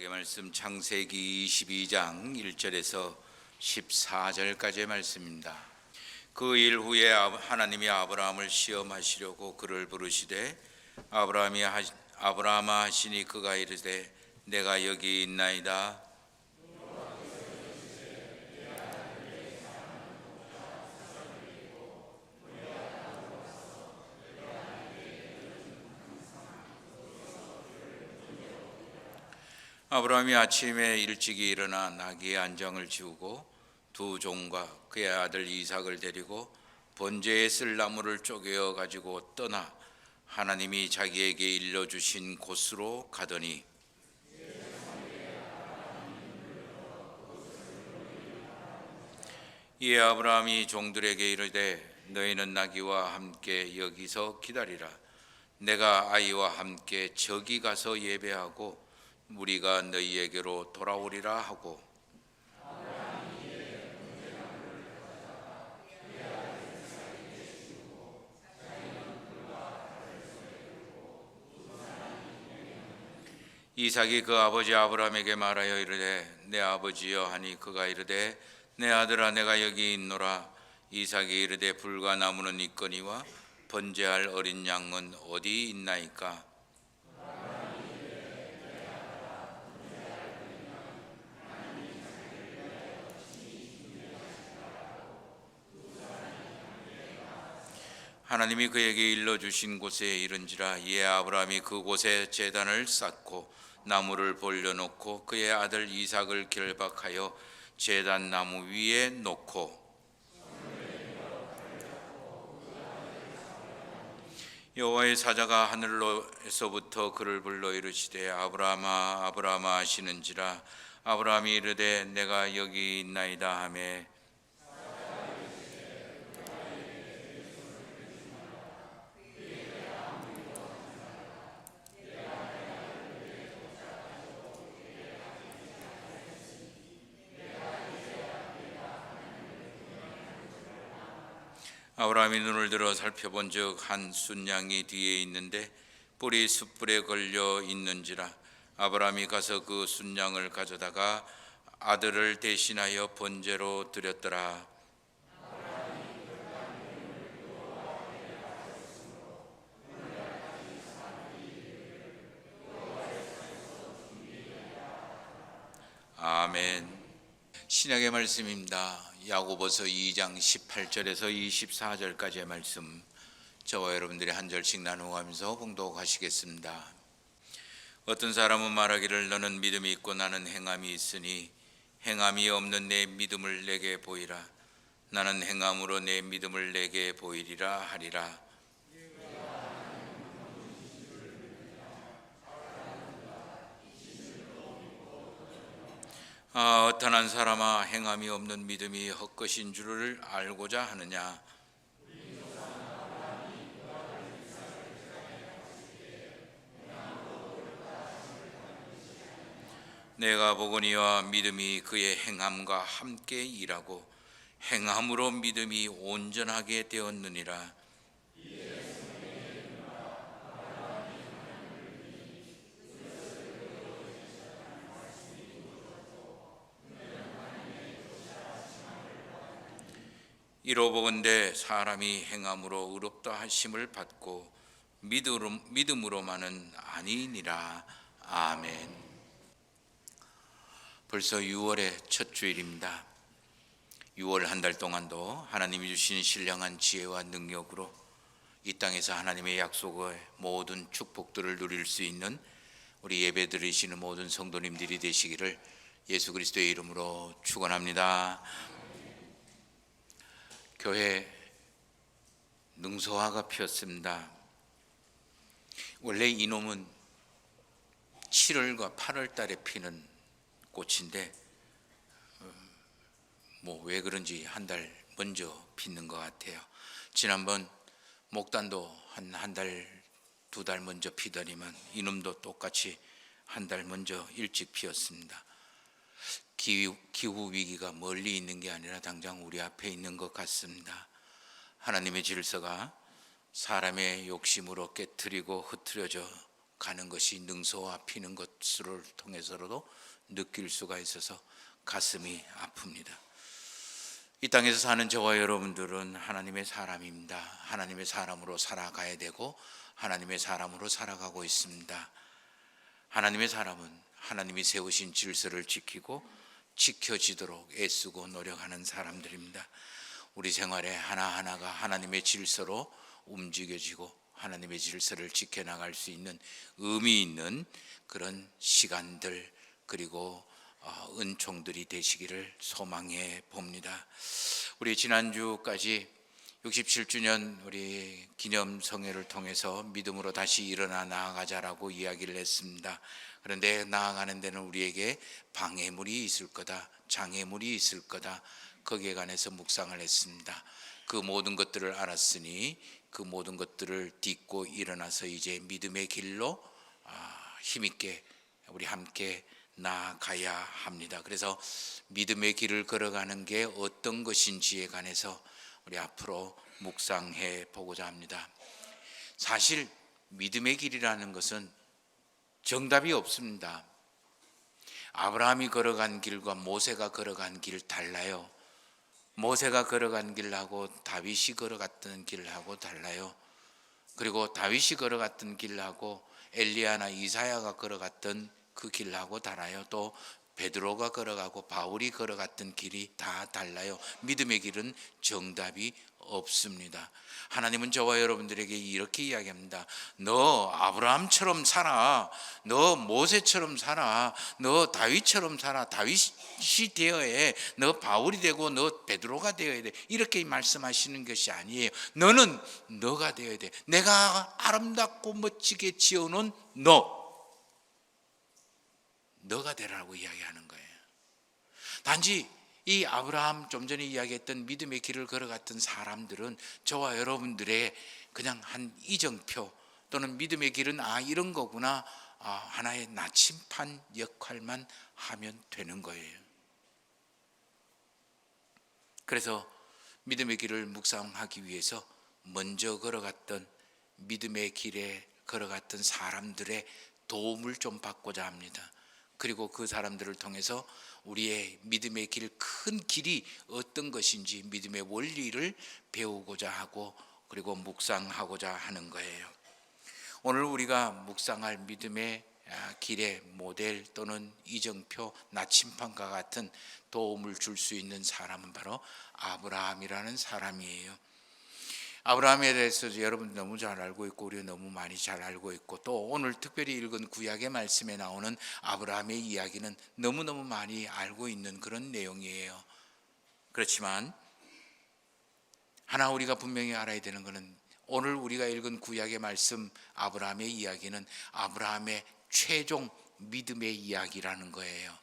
신약의 말씀 창세기 22장 1절에서 14절까지의 말씀입니다. 그 일 후에 하나님이 아브라함을 시험하시려고 그를 부르시되 아브라함아 하시니 그가 이르되 내가 여기 있나이다. 아브라함이 아침에 일찍이 일어나 나귀의 안장을 지우고 두 종과 그의 아들 이삭을 데리고 번제에 쓸 나무를 쪼개어 가지고 떠나 하나님이 자기에게 일러주신 곳으로 가더니 이에 아브라함이 종들에게 이르되 너희는 나귀와 함께 여기서 기다리라. 내가 아이와 함께 저기 가서 예배하고 우리가 너희에게로 돌아오리라 하고 이삭이 그 아버지 아브라함에게 말하여 이르되 내 아버지여 하니 그가 이르되 내 아들아 내가 여기 있노라. 이삭이 이르되 불과 나무는 있거니와 번제할 어린 양은 어디 있나이까. 하나님이 그에게 일러주신 곳에 이른지라. 이에 아브라함이 그곳에 제단을 쌓고 나무를 벌려놓고 그의 아들 이삭을 결박하여 제단 나무 위에 놓고 여호와의 사자가 하늘로에서부터 그를 불러 이르시되 아브라함아 아브라함아 하시는지라. 아브라함이 이르되 내가 여기 있나이다 하매 아브라함이 눈을 들어 살펴본즉 한 순양이 뒤에 있는데 뿔이 숯불에 걸려 있는지라. 아브라함이 가서 그 순양을 가져다가 아들을 대신하여 번제로 드렸더라. 아멘. 신약의 말씀입니다. 야고보서 2장 18절에서 24절까지의 말씀, 저와 여러분들이 한 절씩 나누어가면서 봉독하시겠습니다. 어떤 사람은 말하기를 너는 믿음이 있고 나는 행함이 있으니 행함이 없는 내 믿음을 내게 보이라. 나는 행함으로 내 믿음을 내게 보이리라 하리라. 어떠한 사람아 행함이 없는 믿음이 헛것인 줄을 알고자 하느냐. 내가 보거니와 믿음이 그의 행함과 함께 일하고 행함으로 믿음이 온전하게 되었느니라. 이로보건대 사람이 행함으로 의롭다 하심을 받고 믿음으로만은 아니니라. 아멘. 벌써 6월의 첫 주일입니다. 6월 한 달 동안도 하나님이 주신 신령한 지혜와 능력으로 이 땅에서 하나님의 약속의 모든 축복들을 누릴 수 있는 우리 예배 드리시는 모든 성도님들이 되시기를 예수 그리스도의 이름으로 축원합니다. 교회 능소화가 피었습니다. 원래 이놈은 7월과 8월 달에 피는 꽃인데 왜 그런지 한 달 먼저 피는 것 같아요. 지난번 목단도 한 달, 두 달 먼저 피더니만 이놈도 똑같이 한 달 먼저 일찍 피었습니다. 기후 위기가 멀리 있는 게 아니라 당장 우리 앞에 있는 것 같습니다. 하나님의 질서가 사람의 욕심으로 깨트리고 흐트려져 가는 것이 능소와 피는 것을 통해서도 느낄 수가 있어서 가슴이 아픕니다. 이 땅에서 사는 저와 여러분들은 하나님의 사람입니다. 하나님의 사람으로 살아가야 되고 하나님의 사람으로 살아가고 있습니다. 하나님의 사람은 하나님이 세우신 질서를 지키고 지켜지도록 애쓰고 노력하는 사람들입니다. 우리 생활의 하나하나가 하나님의 질서로 움직여지고 하나님의 질서를 지켜나갈 수 있는 의미 있는 그런 시간들 그리고 은총들이 되시기를 소망해 봅니다. 우리 지난주까지 67주년 우리 기념성회를 통해서 믿음으로 다시 일어나 나아가자라고 이야기를 했습니다. 그런데 나아가는 데는 우리에게 방해물이 있을 거다, 장애물이 있을 거다, 거기에 관해서 묵상을 했습니다. 그 모든 것들을 알았으니 그 모든 것들을 딛고 일어나서 이제 믿음의 길로 힘있게 우리 함께 나아가야 합니다. 그래서 믿음의 길을 걸어가는 게 어떤 것인지에 관해서 우리 앞으로 묵상해 보고자 합니다. 사실 믿음의 길이라는 것은 정답이 없습니다. 아브라함이 걸어간 길과 모세가 걸어간 길 달라요. 모세가 걸어간 길하고 다윗이 걸어갔던 길하고 달라요. 그리고 다윗이 걸어갔던 길하고 엘리야나 이사야가 걸어갔던 그 길하고 달라요. 또 베드로가 걸어가고 바울이 걸어갔던 길이 다 달라요. 믿음의 길은 정답이 없습니다. 하나님은 저와 여러분들에게 이렇게 이야기합니다. 너 아브라함처럼 살아, 너 모세처럼 살아, 너 다윗처럼 살아, 다윗이 되어야 해, 너 바울이 되고 너 베드로가 되어야 돼, 이렇게 말씀하시는 것이 아니에요. 너는 너가 되어야 돼. 내가 아름답고 멋지게 지어놓은 너가 되라고 이야기하는 거예요. 단지 이 아브라함 좀 전에 이야기했던 믿음의 길을 걸어갔던 사람들은 저와 여러분들의 그냥 한 이정표 또는 믿음의 길은 이런 거구나, 하나의 나침판 역할만 하면 되는 거예요. 그래서 믿음의 길을 묵상하기 위해서 먼저 걸어갔던 믿음의 길에 걸어갔던 사람들의 도움을 좀 받고자 합니다. 그리고 그 사람들을 통해서 우리의 믿음의 길, 큰 길이 어떤 것인지 믿음의 원리를 배우고자 하고 그리고 묵상하고자 하는 거예요. 오늘 우리가 묵상할 믿음의 길의 모델 또는 이정표, 나침판과 같은 도움을 줄 수 있는 사람은 바로 아브라함이라는 사람이에요. 아브라함에 대해서 여러분 너무 잘 알고 있고 우리가 너무 많이 잘 알고 있고 또 오늘 특별히 읽은 구약의 말씀에 나오는 아브라함의 이야기는 너무너무 많이 알고 있는 그런 내용이에요. 그렇지만 하나 우리가 분명히 알아야 되는 것은 오늘 우리가 읽은 구약의 말씀 아브라함의 이야기는 아브라함의 최종 믿음의 이야기라는 거예요.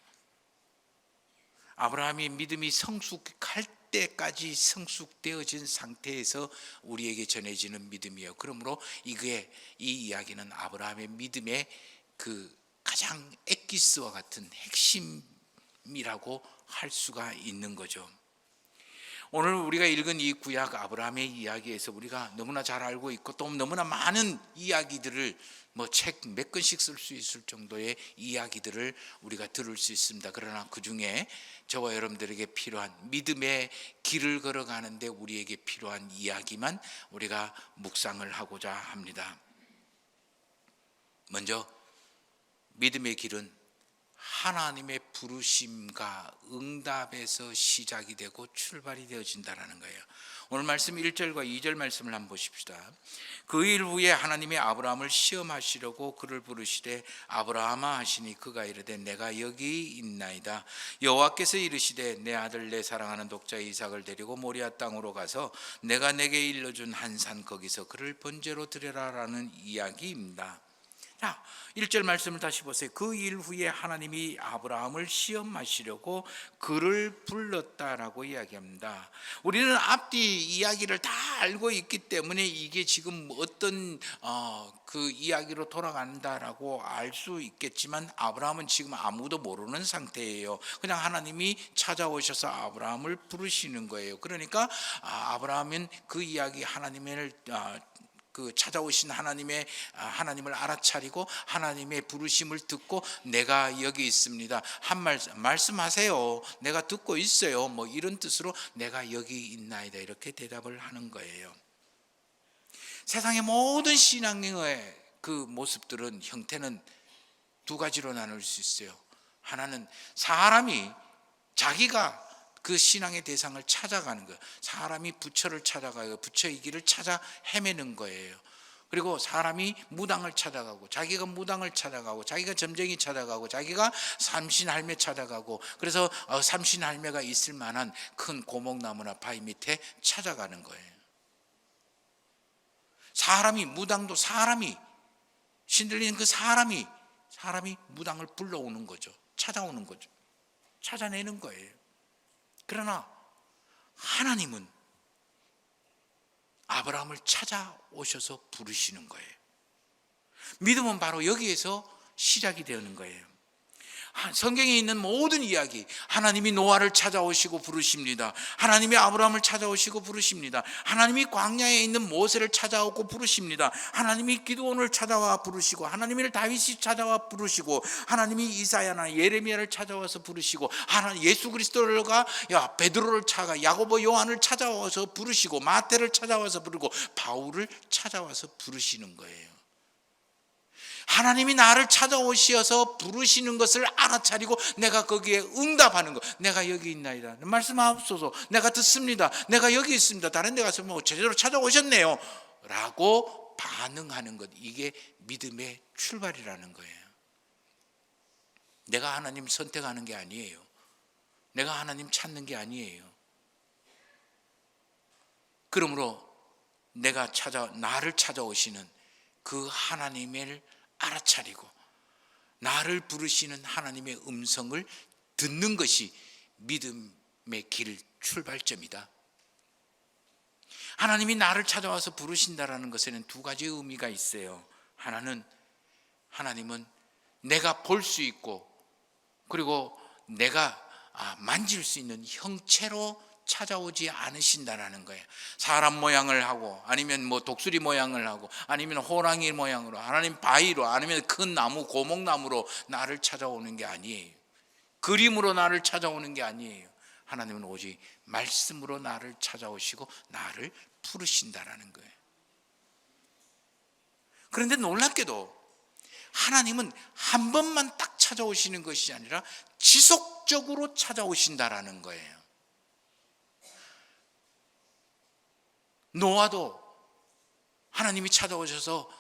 아브라함이 믿음이 성숙할 때까지 성숙되어진 상태에서 우리에게 전해지는 믿음이에요. 그러므로 이 이야기는 아브라함의 믿음의 그 가장 엑기스와 같은 핵심이라고 할 수가 있는 거죠. 오늘 우리가 읽은 이 구약 아브라함의 이야기에서 우리가 너무나 잘 알고 있고 또 너무나 많은 이야기들을 책 몇 권씩 쓸 수 있을 정도의 이야기들을 우리가 들을 수 있습니다. 그러나 그 중에 저와 여러분들에게 필요한 믿음의 길을 걸어가는데 우리에게 필요한 이야기만 우리가 묵상을 하고자 합니다. 먼저 믿음의 길은 하나님의 부르심과 응답에서 시작이 되고 출발이 되어진다는 거예요. 오늘 말씀 1절과 2절 말씀을 한번 보십시다. 그 일 후에 하나님이 아브라함을 시험하시려고 그를 부르시되 아브라함아 하시니 그가 이르되 내가 여기 있나이다. 여호와께서 이르시되 내 아들 내 사랑하는 독자 이삭을 데리고 모리아 땅으로 가서 내가 내게 일러준 한 산 거기서 그를 번제로 드려라라는 이야기입니다. 자, 1절 말씀을 다시 보세요. 그 일 후에 하나님이 아브라함을 시험하시려고 그를 불렀다라고 이야기합니다. 우리는 앞뒤 이야기를 다 알고 있기 때문에 이게 지금 어떤 그 이야기로 돌아간다라고 알 수 있겠지만 아브라함은 지금 아무도 모르는 상태예요. 그냥 하나님이 찾아오셔서 아브라함을 부르시는 거예요. 그러니까 아브라함은 그 이야기 하나님을 그 찾아오신 하나님을 알아차리고 하나님의 부르심을 듣고 내가 여기 있습니다. 말씀하세요. 내가 듣고 있어요. 뭐 이런 뜻으로 내가 여기 있나이다 이렇게 대답을 하는 거예요. 세상의 모든 신앙의 그 모습들은 형태는 두 가지로 나눌 수 있어요. 하나는 사람이 자기가 그 신앙의 대상을 찾아가는 거예요. 사람이 부처를 찾아가요. 부처의 길을 찾아 헤매는 거예요. 그리고 사람이 무당을 찾아가고 자기가 무당을 찾아가고 자기가 점쟁이 찾아가고 자기가 삼신할매 찾아가고 그래서 삼신할매가 있을 만한 큰 고목나무나 바위 밑에 찾아가는 거예요. 사람이 무당도 사람이 신들리는 그 사람이 무당을 불러오는 거죠. 찾아오는 거죠. 찾아내는 거예요. 그러나 하나님은 아브라함을 찾아오셔서 부르시는 거예요. 믿음은 바로 여기에서 시작이 되는 거예요. 성경에 있는 모든 이야기, 하나님이 노아를 찾아오시고 부르십니다. 하나님이 아브라함을 찾아오시고 부르십니다. 하나님이 광야에 있는 모세를 찾아오고 부르십니다. 하나님이 기드온을 찾아와 부르시고 하나님이 다윗이 찾아와 부르시고 하나님이 이사야나 예레미야를 찾아와서 부르시고 예수 그리스도가 베드로를 찾아 야고보 요한을 찾아와서 부르시고 마태를 찾아와서 부르고 바울을 찾아와서 부르시는 거예요. 하나님이 나를 찾아오셔서 부르시는 것을 알아차리고 내가 거기에 응답하는 것. 내가 여기 있나이다. 말씀하옵소서. 내가 듣습니다. 내가 여기 있습니다. 다른 데 가서 뭐 제대로 찾아오셨네요 라고 반응하는 것. 이게 믿음의 출발이라는 거예요. 내가 하나님 선택하는 게 아니에요. 내가 하나님 찾는 게 아니에요. 그러므로 나를 찾아오시는 그 하나님을 알아차리고 나를 부르시는 하나님의 음성을 듣는 것이 믿음의 길 출발점이다. 하나님이 나를 찾아와서 부르신다라는 것에는 두 가지 의미가 있어요. 하나님은 내가 볼 수 있고 그리고 내가 만질 수 있는 형체로 찾아오지 않으신다라는 거예요. 사람 모양을 하고 아니면 뭐 독수리 모양을 하고 아니면 호랑이 모양으로 아니면 바위로 아니면 큰 나무 고목나무로 나를 찾아오는 게 아니에요. 그림으로 나를 찾아오는 게 아니에요. 하나님은 오직 말씀으로 나를 찾아오시고 나를 부르신다라는 거예요. 그런데 놀랍게도 하나님은 한 번만 딱 찾아오시는 것이 아니라 지속적으로 찾아오신다라는 거예요. 노아도 하나님이 찾아오셔서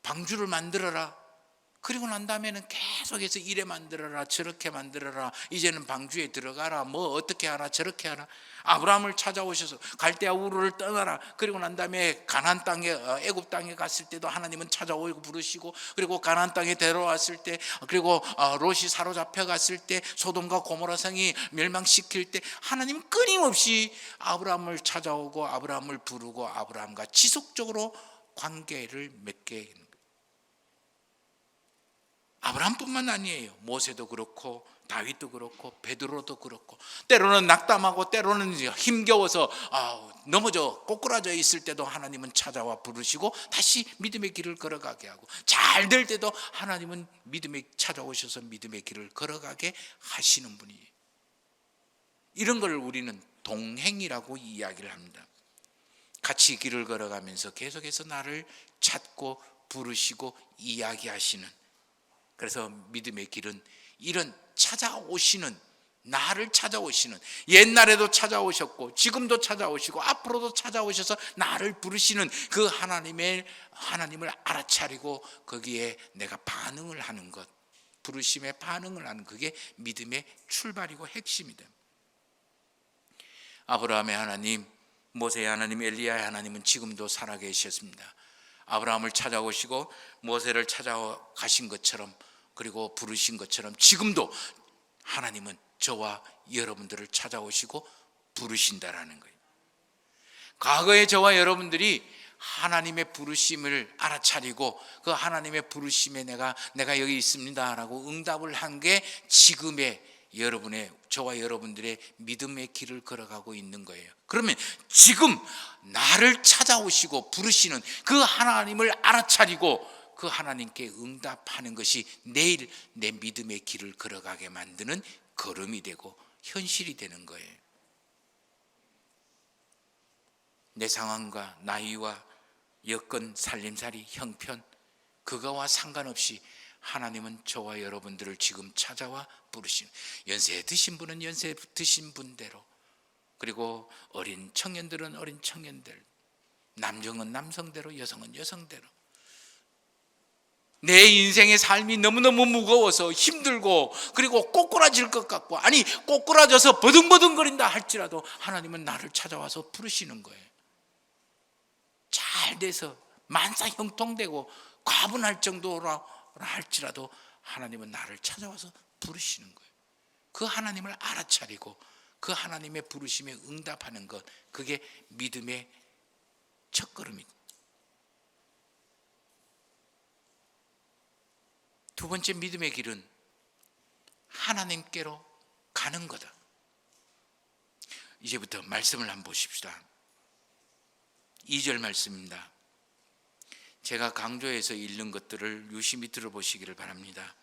방주를 만들어라. 그리고 난 다음에는 계속해서 이래 만들어라 저렇게 만들어라 이제는 방주에 들어가라 뭐 어떻게 하라 저렇게 하라. 아브라함을 찾아오셔서 갈대아 우르를 떠나라. 그리고 난 다음에 가나안 땅에 애굽 땅에 갔을 때도 하나님은 찾아오고 부르시고 그리고 가나안 땅에 데려왔을 때 그리고 롯이 사로잡혀 갔을 때 소돔과 고모라 성이 멸망시킬 때 하나님은 끊임없이 아브라함을 찾아오고 아브라함을 부르고 아브라함과 지속적으로 관계를 맺게. 아브라함뿐만 아니에요. 모세도 그렇고 다윗도 그렇고 베드로도 그렇고 때로는 낙담하고 때로는 힘겨워서 넘어져 꼬꾸라져 있을 때도 하나님은 찾아와 부르시고 다시 믿음의 길을 걸어가게 하고 잘 될 때도 하나님은 찾아오셔서 믿음의 길을 걸어가게 하시는 분이에요. 이런 걸 우리는 동행이라고 이야기를 합니다. 같이 길을 걸어가면서 계속해서 나를 찾고 부르시고 이야기하시는. 그래서 믿음의 길은 이런 나를 찾아오시는 옛날에도 찾아오셨고 지금도 찾아오시고 앞으로도 찾아오셔서 나를 부르시는 그 하나님을 알아차리고 거기에 내가 반응을 하는 것, 부르심에 반응을 하는 그게 믿음의 출발이고 핵심이다. 아브라함의 하나님, 모세의 하나님, 엘리야의 하나님은 지금도 살아계셨습니다. 아브라함을 찾아오시고 모세를 찾아가신 것처럼 그리고 부르신 것처럼 지금도 하나님은 저와 여러분들을 찾아오시고 부르신다라는 거예요. 과거에 저와 여러분들이 하나님의 부르심을 알아차리고 그 하나님의 부르심에 내가 여기 있습니다라고 응답을 한 게 지금의 저와 여러분들의 믿음의 길을 걸어가고 있는 거예요. 그러면 지금 나를 찾아오시고 부르시는 그 하나님을 알아차리고 그 하나님께 응답하는 것이 내일 내 믿음의 길을 걸어가게 만드는 걸음이 되고 현실이 되는 거예요. 내 상황과 나이와 여건, 살림살이, 형편 그거와 상관없이 하나님은 저와 여러분들을 지금 찾아와 부르시는, 연세 드신 분은 연세 드신 분대로, 그리고 어린 청년들은 어린 청년들, 남성은 남성대로, 여성은 여성대로. 내 인생의 삶이 너무너무 무거워서 힘들고 그리고 꼬꾸라질 것 같고, 아니 꼬꾸라져서 버둥버둥거린다 할지라도 하나님은 나를 찾아와서 부르시는 거예요. 잘 돼서 만사 형통되고 과분할 정도로 할지라도 하나님은 나를 찾아와서 부르시는 거예요. 그 하나님을 알아차리고 그 하나님의 부르심에 응답하는 것, 그게 믿음의 첫걸음입니다. 두 번째 믿음의 길은 하나님께로 가는 거다. 이제부터 말씀을 한번 보십시다. 2절 말씀입니다. 제가 강조해서 읽는 것들을 유심히 들어보시기를 바랍니다.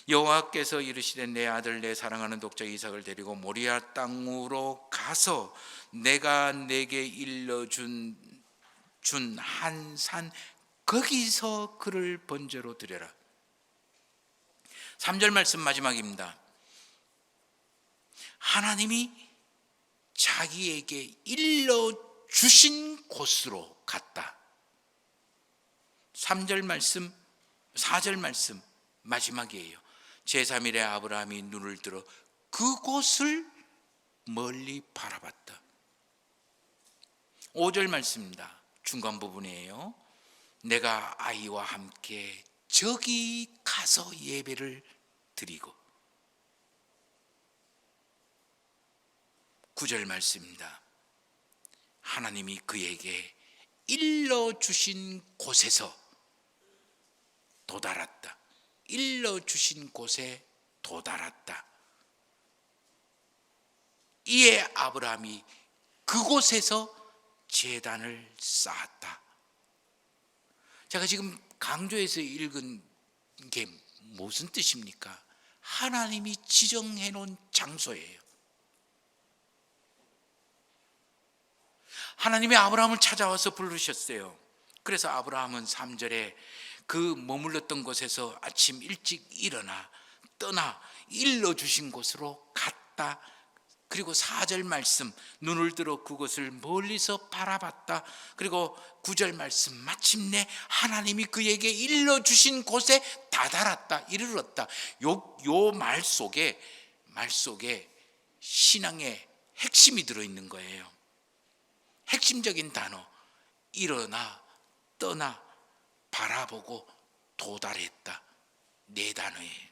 여호와께서 이르시되 내 아들 내 사랑하는 독자 이삭을 데리고 모리아 땅으로 가서 내가 내게 일러준 한 산 거기서 그를 번제로 드려라. 3절 말씀 마지막입니다. 하나님이 자기에게 일러주신 곳으로 갔다. 3절 말씀, 4절 말씀 마지막이에요. 제3일에 아브라함이 눈을 들어 그곳을 멀리 바라봤다. 5절 말씀입니다. 중간 부분이에요. 내가 아이와 함께 저기 가서 예배를 드리고. 9절 말씀입니다. 하나님이 그에게 일러주신 곳에서 도달했다. 일러주신 곳에 도달했다. 이에 아브라함이 그곳에서 제단을 쌓았다. 제가 지금 강조해서 읽은 게 무슨 뜻입니까? 하나님이 지정해 놓은 장소예요. 하나님이 아브라함을 찾아와서 부르셨어요. 그래서 아브라함은 3절에 그 머물렀던 곳에서 아침 일찍 일어나 떠나 일러주신 곳으로 갔다. 그리고 4절 말씀, 눈을 들어 그곳을 멀리서 바라봤다. 그리고 9절 말씀, 마침내 하나님이 그에게 일러주신 곳에 다다랐다, 이르렀다. 요 말 속에 신앙의 핵심이 들어있는 거예요. 핵심적인 단어, 일어나, 떠나, 바라보고, 도달했다. 네 단어예요.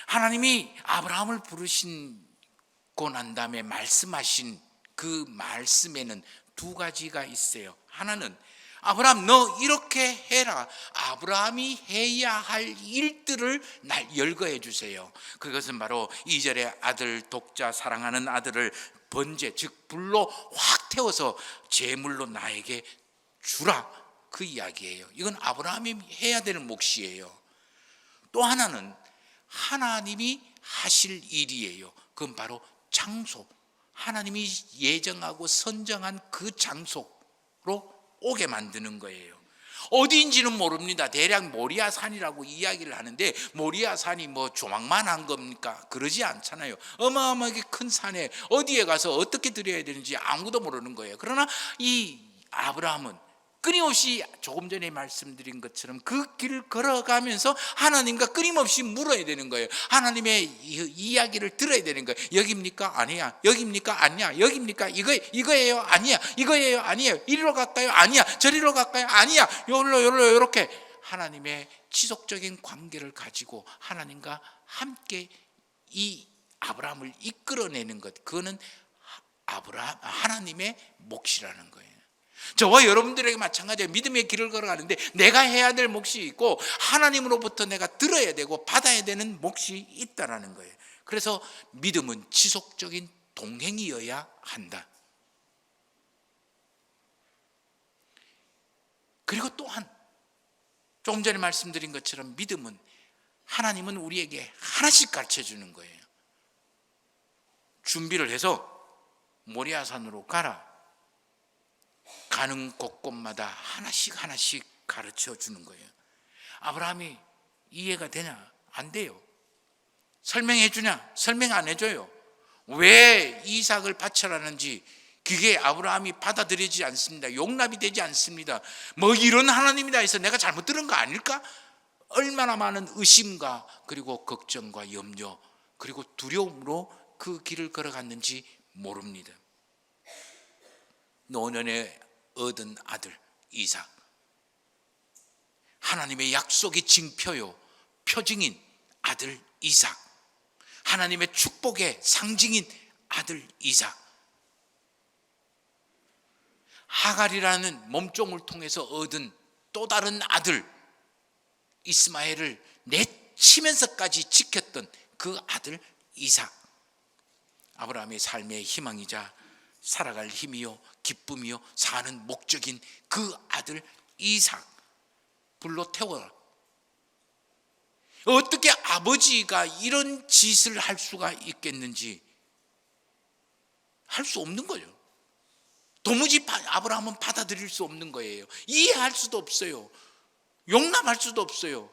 하나님이 아브라함을 부르시고 난 다음에 말씀하신 그 말씀에는 두 가지가 있어요. 하나는 아브라함 너 이렇게 해라. 아브라함이 해야 할 일들을 날 열거해 주세요. 그것은 바로 2절에 아들 독자 사랑하는 아들을 번제, 즉 불로 확 태워서 제물로 나에게 주라, 그 이야기예요. 이건 아브라함이 해야 되는 몫이에요. 또 하나는 하나님이 하실 일이에요. 그건 바로 장소, 하나님이 예정하고 선정한 그 장소로 오게 만드는 거예요. 어디인지는 모릅니다. 대략 모리아산이라고 이야기를 하는데 모리아산이 뭐 조망만한 겁니까? 그러지 않잖아요. 어마어마하게 큰 산에 어디에 가서 어떻게 드려야 되는지 아무도 모르는 거예요. 그러나 이 아브라함은 끊임없이 조금 전에 말씀드린 것처럼 그 길을 걸어가면서 하나님과 끊임없이 물어야 되는 거예요. 하나님의 이야기를 들어야 되는 거예요. 여기입니까? 아니야. 여기입니까? 아니야. 여기입니까? 이거예요? 아니야. 이거예요? 아니에요. 이리로 갈까요? 아니야. 저리로 갈까요? 아니야. 요로 이렇게 하나님의 지속적인 관계를 가지고 하나님과 함께 이 아브라함을 이끌어내는 것, 그거는 하나님의 몫이라는 거예요. 저와 여러분들에게 마찬가지로 믿음의 길을 걸어가는데 내가 해야 될 몫이 있고 하나님으로부터 내가 들어야 되고 받아야 되는 몫이 있다라는 거예요. 그래서 믿음은 지속적인 동행이어야 한다. 그리고 또한 조금 전에 말씀드린 것처럼 믿음은 하나님은 우리에게 하나씩 가르쳐주는 거예요. 준비를 해서 모리아산으로 가라. 가는 곳곳마다 하나씩 가르쳐주는 거예요. 아브라함이 이해가 되냐? 안 돼요. 설명해 주냐? 설명 안 해줘요. 왜 이삭을 바쳐라는지 그게 아브라함이 받아들이지 않습니다. 용납이 되지 않습니다. 뭐 이런 하나님이다 해서 내가 잘못 들은 거 아닐까? 얼마나 많은 의심과 그리고 걱정과 염려 그리고 두려움으로 그 길을 걸어갔는지 모릅니다. 노년에 얻은 아들 이삭, 하나님의 약속의 징표요 표징인 아들 이삭, 하나님의 축복의 상징인 아들 이삭, 하갈이라는 몸종을 통해서 얻은 또 다른 아들 이스마엘을 내치면서까지 지켰던 그 아들 이삭, 아브라함의 삶의 희망이자 살아갈 힘이요 기쁨이요 사는 목적인 그 아들 이삭 불로 태워라. 어떻게 아버지가 이런 짓을 할 수가 있겠는지 할 수 없는 거예요. 도무지 아브라함은 받아들일 수 없는 거예요. 이해할 수도 없어요. 용납할 수도 없어요.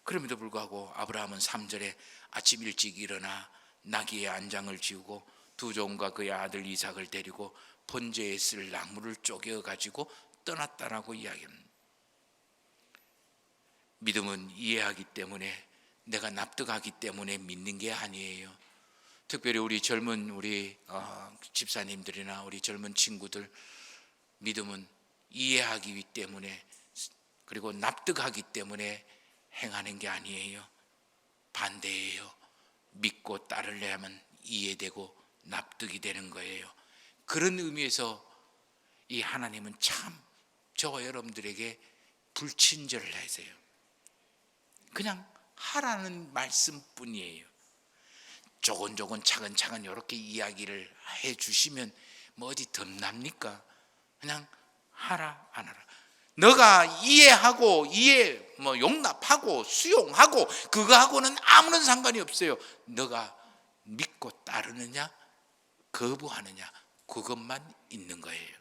그럼에도 불구하고 아브라함은 3절에 아침 일찍 일어나 나귀의 안장을 지우고 두 종과 그의 아들 이삭을 데리고 번제에 쓸 나무를 쪼개어 가지고 떠났다라고 이야기합니다. 믿음은 이해하기 때문에, 내가 납득하기 때문에 믿는 게 아니에요. 특별히 우리 젊은 우리 집사님들이나 우리 젊은 친구들, 믿음은 이해하기 때문에 그리고 납득하기 때문에 행하는 게 아니에요. 반대예요. 믿고 따르려면 이해되고 납득이 되는 거예요. 그런 의미에서 이 하나님은 참 저와 여러분들에게 불친절을 하세요. 그냥 하라는 말씀뿐이에요. 조곤조곤 차근차근 이렇게 이야기를 해주시면 뭐 어디 덤납니까? 그냥 하라 안 하라. 너가 이해하고 용납하고 수용하고 그거하고는 아무런 상관이 없어요. 너가 믿고 따르느냐 거부하느냐 그것만 있는 거예요.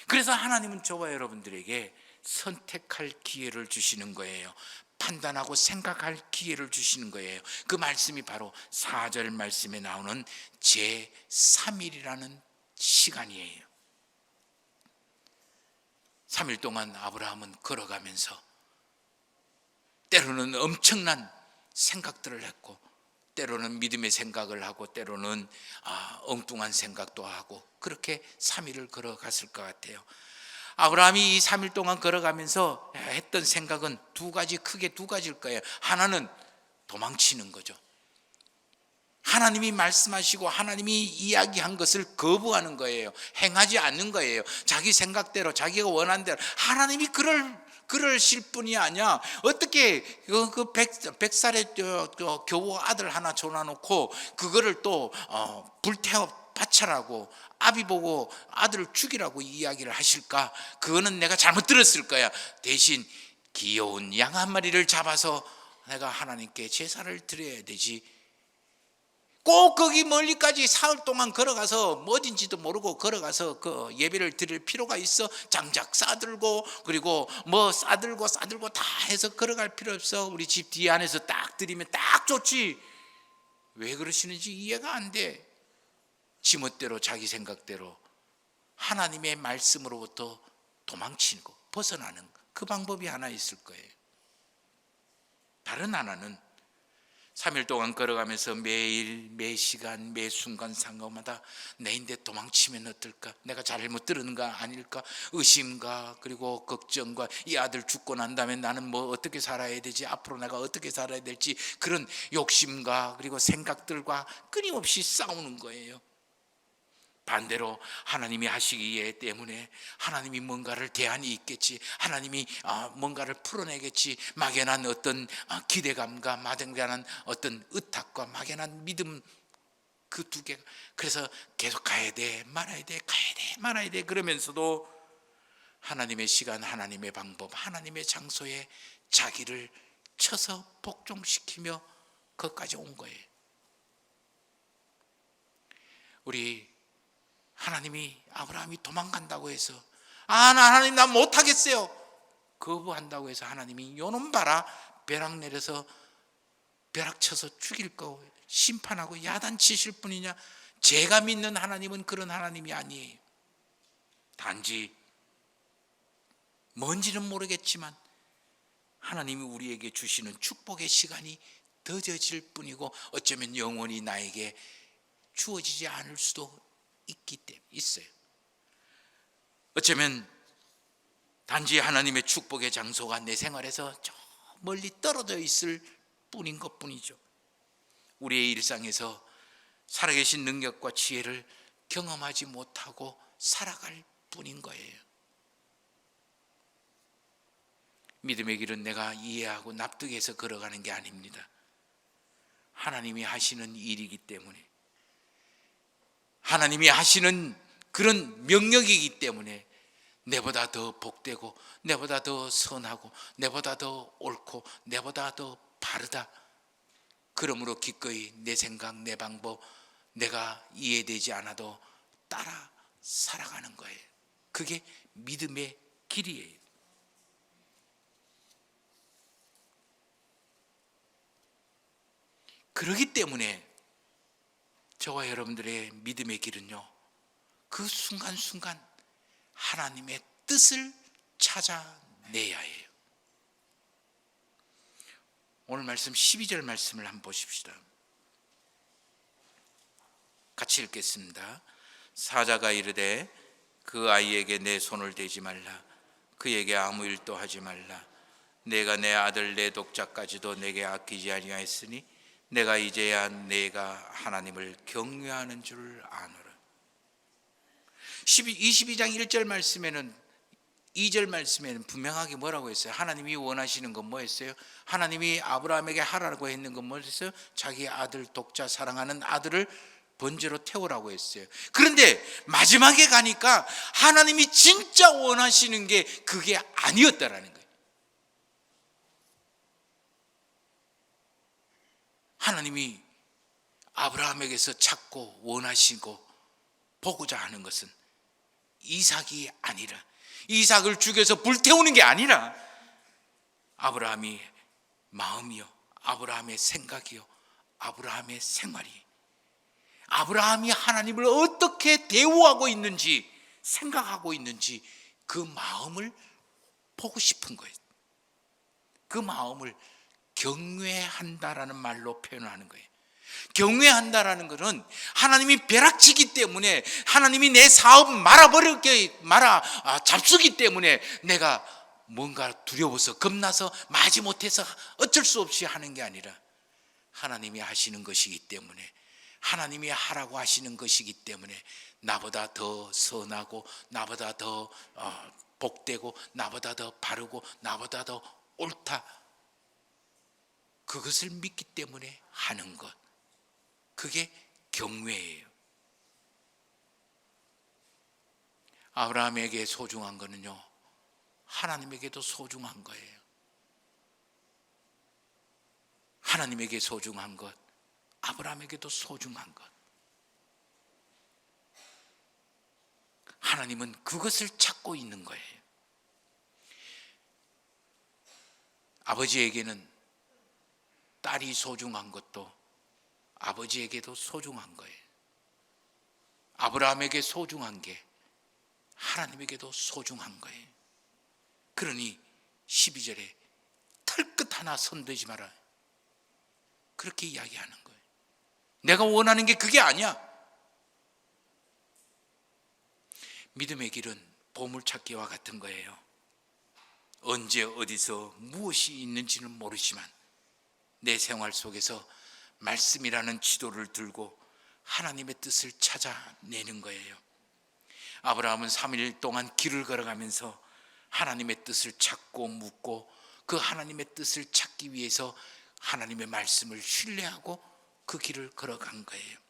그래서 하나님은 저와 여러분들에게 선택할 기회를 주시는 거예요. 판단하고 생각할 기회를 주시는 거예요. 그 말씀이 바로 4절 말씀에 나오는 제3일이라는 시간이에요. 3일 동안 아브라함은 걸어가면서 때로는 엄청난 생각들을 했고, 때로는 믿음의 생각을 하고, 때로는 엉뚱한 생각도 하고, 그렇게 3일을 걸어갔을 것 같아요. 아브라함이 이 3일 동안 걸어가면서 했던 생각은 크게 두 가지일 거예요. 하나는 도망치는 거죠. 하나님이 말씀하시고 하나님이 이야기한 것을 거부하는 거예요. 행하지 않는 거예요. 자기 생각대로 자기가 원하는 대로. 하나님이 그러실 분이 아니야. 어떻게 그 100살의 겨우 아들 하나 줘놔놓고 그거를 또 불태워 바쳐라고 아비 보고 아들을 죽이라고 이야기를 하실까? 그거는 내가 잘못 들었을 거야. 대신 귀여운 양 한 마리를 잡아서 내가 하나님께 제사를 드려야 되지. 꼭 거기 멀리까지 사흘 동안 걸어가서 어딘지도 모르고 걸어가서 그 예배를 드릴 필요가 있어? 장작 싸들고 그리고 뭐 싸들고 다 해서 걸어갈 필요 없어. 우리 집 뒤에 안에서 딱 드리면 딱 좋지. 왜 그러시는지 이해가 안 돼. 지멋대로 자기 생각대로 하나님의 말씀으로부터 도망치는 거, 벗어나는 그 방법이 하나 있을 거예요. 다른 하나는 3일 동안 걸어가면서 매일 매 시간 매 순간 상황마다 내인데 도망치면 어떨까? 내가 잘못 들었는가 아닐까? 의심과 그리고 걱정과 이 아들 죽고 난 다음에 나는 뭐 어떻게 살아야 되지? 앞으로 내가 어떻게 살아야 될지 그런 욕심과 그리고 생각들과 끊임없이 싸우는 거예요. 반대로 하나님이 하시기 때문에 하나님이 뭔가를 대안이 있겠지, 하나님이 뭔가를 풀어내겠지, 막연한 어떤 기대감과 막연한 어떤 의탁과 막연한 믿음, 그 두 개가, 그래서 계속 가야 돼 말아야 돼, 가야 돼 말아야 돼, 그러면서도 하나님의 시간, 하나님의 방법, 하나님의 장소에 자기를 쳐서 복종시키며 거기까지 온 거예요. 우리 하나님이 아브라함이 도망간다고 해서 하나님 나 못하겠어요 거부한다고 해서 하나님이 요놈 봐라 벼락 내려서 벼락 쳐서 죽일 거 심판하고 야단치실 뿐이냐? 제가 믿는 하나님은 그런 하나님이 아니에요. 단지 뭔지는 모르겠지만 하나님이 우리에게 주시는 축복의 시간이 더뎌질 뿐이고 어쩌면 영원히 나에게 주어지지 않을 수도 있기 때문에 있어요. 어쩌면 단지 하나님의 축복의 장소가 내 생활에서 저 멀리 떨어져 있을 뿐인 것뿐이죠. 우리의 일상에서 살아계신 능력과 지혜를 경험하지 못하고 살아갈 뿐인 거예요. 믿음의 길은 내가 이해하고 납득해서 걸어가는 게 아닙니다. 하나님이 하시는 일이기 때문에, 하나님이 하시는 그런 명령이기 때문에 내보다 더 복되고 내보다 더 선하고 내보다 더 옳고 내보다 더 바르다, 그러므로 기꺼이 내 생각, 내 방법, 내가 이해되지 않아도 따라 살아가는 거예요. 그게 믿음의 길이에요. 그렇기 때문에 저와 여러분들의 믿음의 길은요, 그 순간순간 하나님의 뜻을 찾아내야 해요. 오늘 말씀 12절 말씀을 한번 보십시다. 같이 읽겠습니다. 사자가 이르되 그 아이에게 내 손을 대지 말라, 그에게 아무 일도 하지 말라. 내가 내 아들 내 독자까지도 내게 아끼지 아니하였으니 내가 이제야 내가 하나님을 경외하는 줄 아노라. 22장 1절 말씀에는, 2절 말씀에는 분명하게 뭐라고 했어요? 하나님이 원하시는 건 뭐였어요? 하나님이 아브라함에게 하라고 했는 건 뭐였어요? 자기 아들 독자, 사랑하는 아들을 번제로 태우라고 했어요. 그런데 마지막에 가니까 하나님이 진짜 원하시는 게 그게 아니었다라는 거예요. 하나님이 아브라함에게서 찾고 원하시고 보고자 하는 것은 이삭이 아니라, 이삭을 죽여서 불태우는 게 아니라 아브라함이 마음이요, 아브라함의 생각이요, 아브라함의 생활이, 아브라함이 하나님을 어떻게 대우하고 있는지, 생각하고 있는지 그 마음을 보고 싶은 거예요. 그 마음을 경외한다라는 말로 표현하는 거예요. 경외한다라는 것은 하나님이 벼락치기 때문에, 하나님이 내 사업 잡수기 때문에 내가 뭔가 두려워서 겁나서 마지 못해서 어쩔 수 없이 하는 게 아니라, 하나님이 하시는 것이기 때문에, 하나님이 하라고 하시는 것이기 때문에 나보다 더 선하고 나보다 더 복되고 나보다 더 바르고 나보다 더 옳다, 그것을 믿기 때문에 하는 것, 그게 경외예요. 아브라함에게 소중한 거는요, 하나님에게도 소중한 거예요. 하나님에게 소중한 것, 아브라함에게도 소중한 것. 하나님은 그것을 찾고 있는 거예요. 아버지에게는 딸이 소중한 것도 아버지에게도 소중한 거예요. 아브라함에게 소중한 게 하나님에게도 소중한 거예요. 그러니 12절에 털끝 하나 손대지 마라, 그렇게 이야기하는 거예요. 내가 원하는 게 그게 아니야. 믿음의 길은 보물찾기와 같은 거예요. 언제 어디서 무엇이 있는지는 모르지만 내 생활 속에서 말씀이라는 지도를 들고 하나님의 뜻을 찾아내는 거예요. 아브라함은 3일 동안 길을 걸어가면서 하나님의 뜻을 찾고 묻고 그 하나님의 뜻을 찾기 위해서 하나님의 말씀을 신뢰하고 그 길을 걸어간 거예요.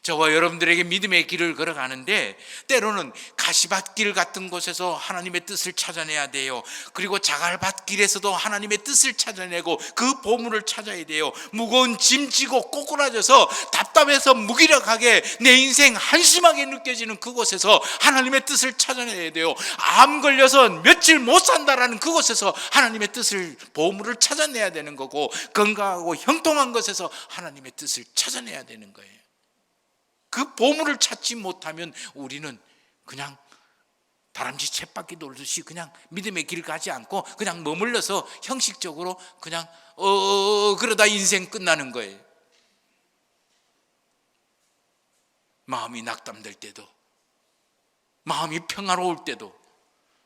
저와 여러분들에게 믿음의 길을 걸어가는데 때로는 가시밭길 같은 곳에서 하나님의 뜻을 찾아내야 돼요. 그리고 자갈밭길에서도 하나님의 뜻을 찾아내고 그 보물을 찾아야 돼요. 무거운 짐 지고 꼬꾸라져서 답답해서 무기력하게 내 인생 한심하게 느껴지는 그곳에서 하나님의 뜻을 찾아내야 돼요. 암 걸려서 며칠 못 산다라는 그곳에서 하나님의 뜻을, 보물을 찾아내야 되는 거고, 건강하고 형통한 것에서 하나님의 뜻을 찾아내야 되는 거예요. 그 보물을 찾지 못하면 우리는 그냥 다람쥐 쳇바퀴 돌듯이 그냥 믿음의 길 가지 않고 그냥 머물러서 형식적으로 그냥 그러다 인생 끝나는 거예요. 마음이 낙담될 때도, 마음이 평화로울 때도,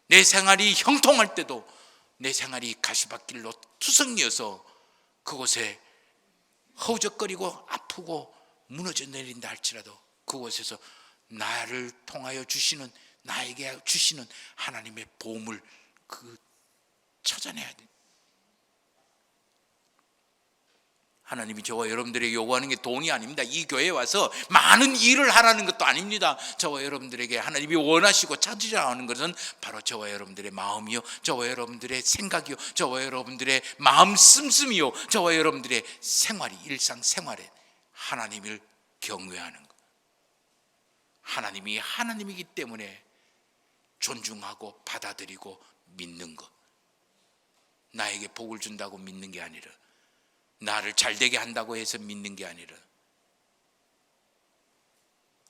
내 생활이 형통할 때도, 내 생활이 가시밭길로 투성이어서 그곳에 허우적거리고 아프고 무너져 내린다 할지라도 그곳에서 나를 통하여 주시는, 나에게 주시는 하나님의 보물, 그 찾아내야 돼. 하나님이 저와 여러분들에게 요구하는 게 돈이 아닙니다. 이 교회에 와서 많은 일을 하라는 것도 아닙니다. 저와 여러분들에게 하나님이 원하시고 찾으려 하는 것은 바로 저와 여러분들의 마음이요, 저와 여러분들의 생각이요, 저와 여러분들의 마음 씀씀이요, 저와 여러분들의 생활이, 일상생활에 하나님을 경외하는 것. 하나님이 하나님이기 때문에 존중하고 받아들이고 믿는 것. 나에게 복을 준다고 믿는 게 아니라, 나를 잘되게 한다고 해서 믿는 게 아니라,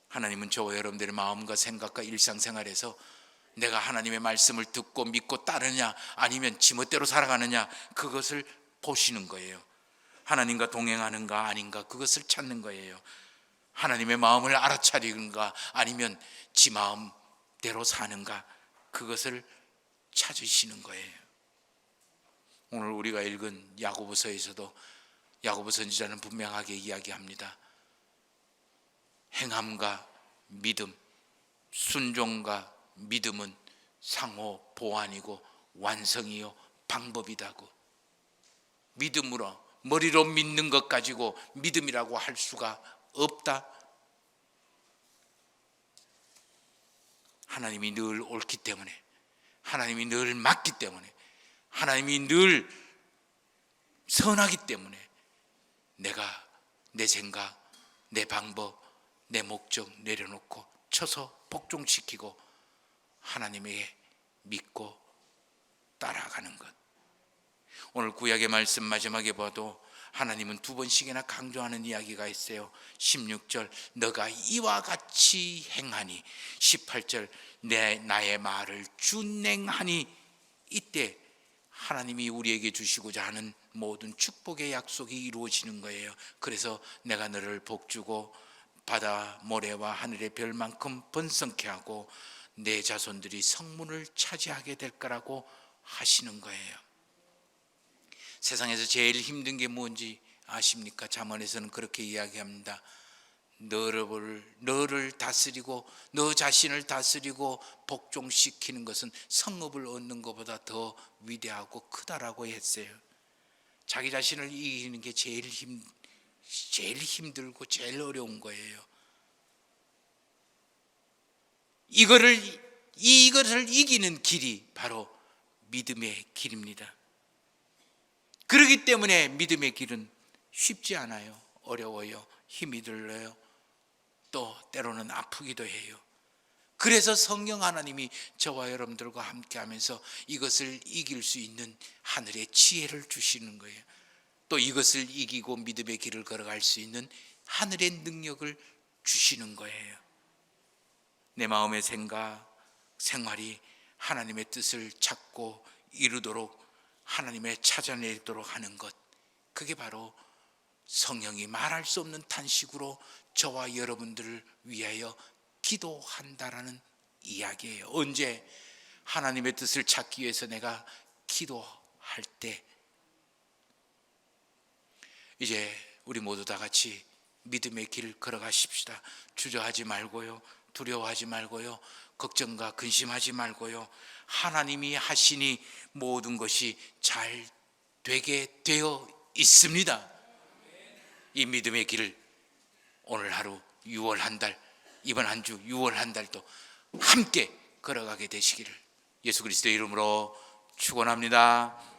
하나님은 저와 여러분들의 마음과 생각과 일상생활에서 내가 하나님의 말씀을 듣고 믿고 따르냐 아니면 지멋대로 살아가느냐, 그것을 보시는 거예요. 하나님과 동행하는가 아닌가, 그것을 찾는 거예요. 하나님의 마음을 알아차리는가 아니면 지 마음대로 사는가, 그것을 찾으시는 거예요. 오늘 우리가 읽은 야고보서에서도 야고보 선지자는 분명하게 이야기합니다. 행함과 믿음, 순종과 믿음은 상호 보완이고 완성이요 방법이다고. 믿음으로, 머리로 믿는 것 가지고 믿음이라고 할 수가 없다. 하나님이 늘 옳기 때문에, 하나님이 늘 맞기 때문에, 하나님이 늘 선하기 때문에 내가 내 생각, 내 방법, 내 목적 내려놓고 쳐서 복종시키고 하나님에게 믿고 따라가는 것. 오늘 구약의 말씀 마지막에 봐도 하나님은 2번씩이나 강조하는 이야기가 있어요. 16절 너가 이와 같이 행하니, 18절 나의 말을 준행하니. 이때 하나님이 우리에게 주시고자 하는 모든 축복의 약속이 이루어지는 거예요. 그래서 내가 너를 복주고 바다 모래와 하늘의 별만큼 번성케 하고 내 자손들이 성문을 차지하게 될 거라고 하시는 거예요. 세상에서 제일 힘든 게 뭔지 아십니까? 잠언에서는 그렇게 이야기합니다. 너를 다스리고 너 자신을 다스리고 복종시키는 것은 성읍을 얻는 것보다 더 위대하고 크다라고 했어요. 자기 자신을 이기는 게 제일 힘들고 제일 어려운 거예요. 이것을 이기는 길이 바로 믿음의 길입니다. 그렇기 때문에 믿음의 길은 쉽지 않아요. 어려워요. 힘이 들어요. 또 때로는 아프기도 해요. 그래서 성령 하나님이 저와 여러분들과 함께 하면서 이것을 이길 수 있는 하늘의 지혜를 주시는 거예요. 또 이것을 이기고 믿음의 길을 걸어갈 수 있는 하늘의 능력을 주시는 거예요. 내 마음의 생각, 생활이 하나님의 뜻을 찾고 이루도록 하나님의 찾아내도록 하는 것, 그게 바로 성령이 말할 수 없는 탄식으로 저와 여러분들을 위하여 기도한다라는 이야기예요. 언제? 하나님의 뜻을 찾기 위해서 내가 기도할 때. 이제 우리 모두 다 같이 믿음의 길 걸어가십시다. 주저하지 말고요, 두려워하지 말고요, 걱정과 근심하지 말고요, 하나님이 하시니 모든 것이 잘 되게 되어 있습니다. 이 믿음의 길을 오늘 하루 6월 한 달, 이번 한 주 6월 한 달도 함께 걸어가게 되시기를 예수 그리스도의 이름으로 축원합니다.